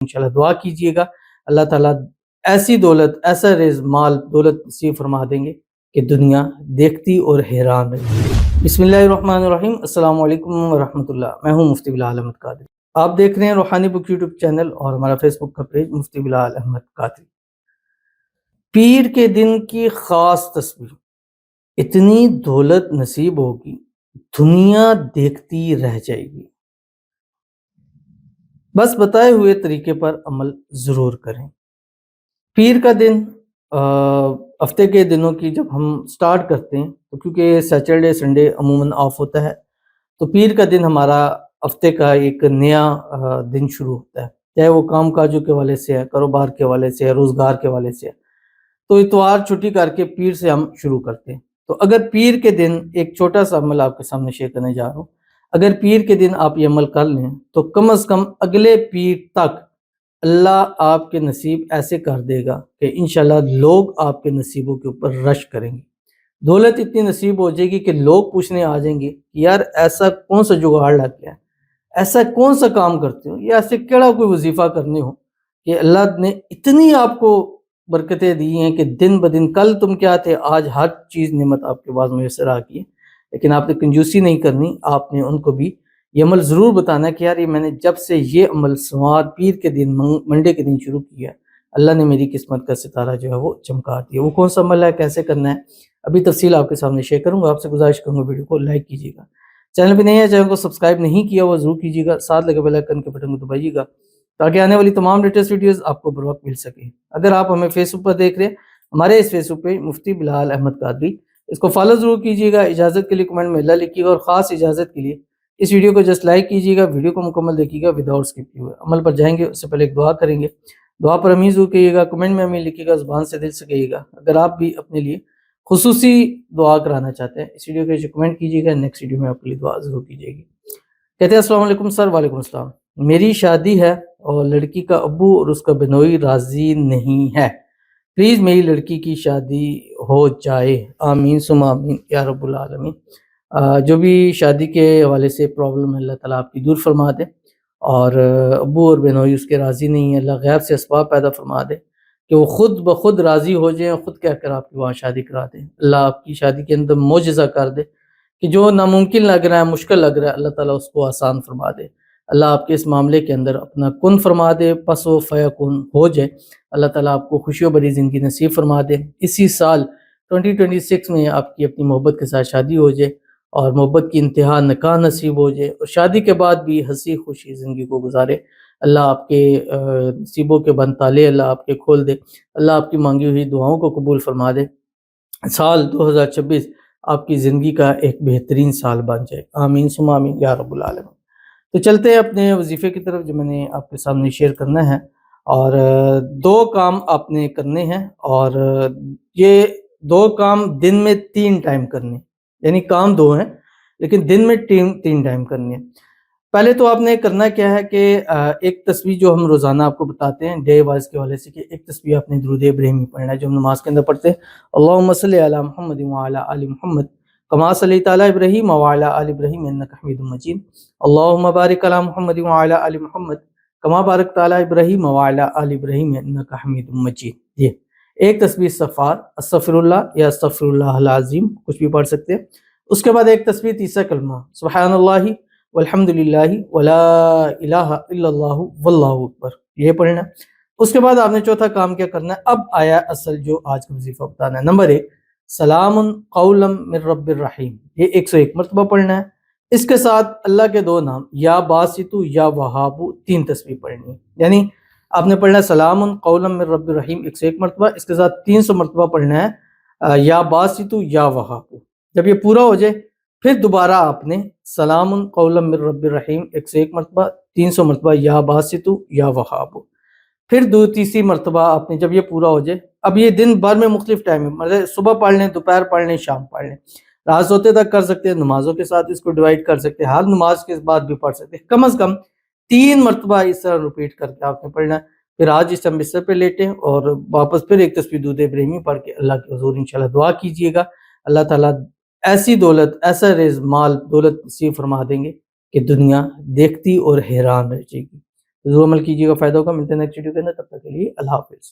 انشاءاللہ دعا کیجئے گا، اللہ تعالیٰ ایسی دولت، ایسا رزق، مال دولت نصیب فرما دیں گے کہ دنیا دیکھتی اور حیران رہے۔ بسم اللہ الرحمن الرحیم، السلام علیکم ورحمۃ اللہ۔ میں ہوں مفتی بلال احمد قادری، آپ دیکھ رہے ہیں روحانی بک یوٹیوب چینل اور ہمارا فیس بک کا پیج مفتی بلال احمد قادری۔ پیر کے دن کی خاص تصویر، اتنی دولت نصیب ہوگی دنیا دیکھتی رہ جائے گی، بس بتائے ہوئے طریقے پر عمل ضرور کریں۔ پیر کا دن ہفتے کے دنوں کی جب ہم سٹارٹ کرتے ہیں تو کیونکہ سیٹرڈے سنڈے عموماً آف ہوتا ہے، تو پیر کا دن ہمارا ہفتے کا ایک نیا دن شروع ہوتا ہے، چاہے وہ کام کاجوں کے والے سے ہے، کاروبار کے والے سے ہے، روزگار کے والے سے ہے۔ تو اتوار چھٹی کر کے پیر سے ہم شروع کرتے ہیں۔ تو اگر پیر کے دن ایک چھوٹا سا عمل آپ کے سامنے شیئر کرنے جا رہا ہوں، اگر پیر کے دن آپ یہ عمل کر لیں تو کم از کم اگلے پیر تک اللہ آپ کے نصیب ایسے کر دے گا کہ انشاءاللہ لوگ آپ کے نصیبوں کے اوپر رش کریں گے۔ دولت اتنی نصیب ہو جائے گی کہ لوگ پوچھنے آ جائیں گے کہ یار ایسا کون سا جگاڑ لگ گیا ہے، ایسا کون سا کام کرتے ہو، یا ایسے کیڑا کوئی وظیفہ کرنے ہو کہ اللہ نے اتنی آپ کو برکتیں دی ہیں کہ دن بدن، کل تم کیا تھے، آج ہر چیز نعمت آپ کے پاس میسر آ گئی ہے۔ لیکن آپ نے کنجوسی نہیں کرنی، آپ نے ان کو بھی یہ عمل ضرور بتانا ہے کہ یار یہ میں نے جب سے یہ عمل سوار پیر کے دن منڈے کے دن شروع کیا ہے، اللہ نے میری قسمت کا ستارہ جو ہے وہ چمکا دیا۔ وہ کون سا عمل ہے، کیسے کرنا ہے، ابھی تفصیل آپ کے سامنے شیئر کروں گا۔ آپ سے گزارش کروں گا ویڈیو کو لائک کیجیے گا، چینل پہ نہیں ہے چینل کو سبسکرائب نہیں کیا وہ ضرور کیجیے گا، ساتھ لگے بیل آئیکن کے بٹن کو دبائیے گا تاکہ آنے والی تمام لیٹسٹ ویڈیوز آپ کو بر وقت مل سکے۔ اگر آپ ہمیں فیس بک پر دیکھ رہے ہیں، ہمارے اس فیس بک پہ مفتی بلال احمد قادری، اس کو فالو ضرور کیجیے گا۔ اجازت کے لیے کمنٹ میں اللہ لکھیے گا، اور خاص اجازت کے لیے اس ویڈیو کو جسٹ لائک کیجیے گا، ویڈیو کو مکمل دیکھیے گا وداؤٹ اسکپ کیے ہوئے۔ عمل پر جائیں گے اس سے پہلے ایک دعا کریں گے، دعا پر امین ضرور کہیے گا، کمنٹ میں امین لکھیے گا، زبان سے دل سے کہیے گا۔ اگر آپ بھی اپنے لیے خصوصی دعا کرانا چاہتے ہیں، اس ویڈیو کے کمنٹ کیجیے گا، نیکسٹ ویڈیو میں آپ کے لیے دعا ضرور کیجیے گی۔ کہتے ہیں السلام علیکم سر۔ وعلیکم السلام۔ میری شادی ہے اور لڑکی کا ابو اور اس کا بنوئی راضی نہیں ہے، پلیز میری لڑکی کی شادی ہو جائے، آمین ثم آمین یا رب العالمین۔ جو بھی شادی کے حوالے سے پرابلم ہے اللہ تعالیٰ آپ کی دور فرما دے، اور ابو اور بنوئی اس کے راضی نہیں ہے، اللہ غیب سے اسباب پیدا فرما دے کہ وہ خود بخود راضی ہو جائیں اور خود کہہ کر آپ کی وہاں شادی کرا دیں۔ اللہ آپ کی شادی کے اندر معجزہ کر دے کہ جو ناممکن لگ رہا ہے، مشکل لگ رہا ہے، اللہ تعالیٰ اس کو آسان فرما دے۔ اللہ آپ کے اس معاملے کے اندر اپنا کن فرما دے، پس و فیکن ہو جائے۔ اللہ تعالیٰ آپ کو خوشیوں بھری زندگی نصیب فرما دے، اسی سال 2026 میں آپ کی اپنی محبت کے ساتھ شادی ہو جائے، اور محبت کی انتہا نکاح نصیب ہو جائے، اور شادی کے بعد بھی ہنسی خوشی زندگی کو گزارے۔ اللہ آپ کے نصیبوں کے بند تالے اللہ آپ کے کھول دے، اللہ آپ کی مانگی ہوئی دعاؤں کو قبول فرما دے۔ سال 2026 آپ کی زندگی کا ایک بہترین سال بن جائے، آمین ثم آمین یا رب العالمین۔ تو چلتے ہیں اپنے وظیفے کی طرف جو میں نے آپ کے سامنے شیئر کرنا ہے، اور دو کام آپ نے کرنے ہیں، اور یہ دو کام دن میں 3 ٹائم کرنے، یعنی کام 2 ہیں لیکن دن میں 3 ٹائم کرنے ہیں۔ پہلے تو آپ نے کرنا کیا ہے کہ ایک تسبیح جو ہم روزانہ آپ کو بتاتے ہیں ڈے وائز کے حوالے سے، کہ ایک تسبیح آپ نے درود ابراہیمی پڑھنا ہے جو ہم نماز کے اندر پڑھتے ہیں، اللہم صلی علی محمد وعلی آل محمد کما صلیت علی ابراہیم وعلی آل ابراہیم انک حمید مجید، اللہم بارک علی محمد وعلی آل محمد کما بارکت علی ابراہیم وعلی آل ابراہیم انک حمید مجید۔ یہ ایک تسبیح استغفار، استغفر اللہ یا استغفر اللہ العظیم، کچھ بھی پڑھ سکتے ہیں۔ اس کے بعد ایک تسبیح تیسرا کلمہ سبحان اللہ والحمد للہ ولا الہ الا اللہ واللہ اکبر، یہ پڑھنا۔ اس کے بعد آپ نے چوتھا کام کیا کرنا ہے، اب آیا اصل جو آج کا وظیفہ بتانا ہے۔ نمبر 1 سلام قولا من رب الرحیم، یہ 101 مرتبہ پڑھنا ہے۔ اس کے ساتھ اللہ کے 2 نام یا باسطو یا وہابو 3 تسبیح پڑھنی ہے، یعنی آپ نے پڑھنا ہے سلام قولا من رب الرحیم 101 مرتبہ، اس کے ساتھ 300 مرتبہ پڑھنا ہے یا باسطو یا وہابو۔ جب یہ پورا ہو جائے پھر دوبارہ آپ نے سلام قولا من رب الرحیم 101 مرتبہ، 300 مرتبہ یا باسطو یا وہابو، پھر تیسری مرتبہ آپ نے جب یہ پورا ہو جائے، اب یہ دن بھر میں مختلف ٹائم ہے، مطلب صبح پڑھ لیں، دوپہر پڑھ لیں، شام پڑھ لیں، رات سوتے تک کر سکتے ہیں، نمازوں کے ساتھ اس کو ڈیوائڈ کر سکتے ہیں، ہر نماز کے بعد بھی پڑھ سکتے ہیں، کم از کم 3 مرتبہ اس طرح ریپیٹ کر کے آپ نے پڑھنا ہے۔ پھر آج اس بستر پہ لیٹیں اور واپس پھر ایک تسبیح درود ابراہیمی پڑھ کے اللہ کے حضور انشاءاللہ دعا کیجیے گا، اللہ تعالیٰ ایسی دولت، ایسا رزق، مال دولت نصیب فرما دیں گے کہ دنیا دیکھتی اور حیران رہ جائے گی۔ ضرور عمل کیجیے گا، فائدہ ہوگا۔ ملتے ہیں نیکسٹ ویڈیو کے اندر، تب تک کے لیے اللہ حافظ۔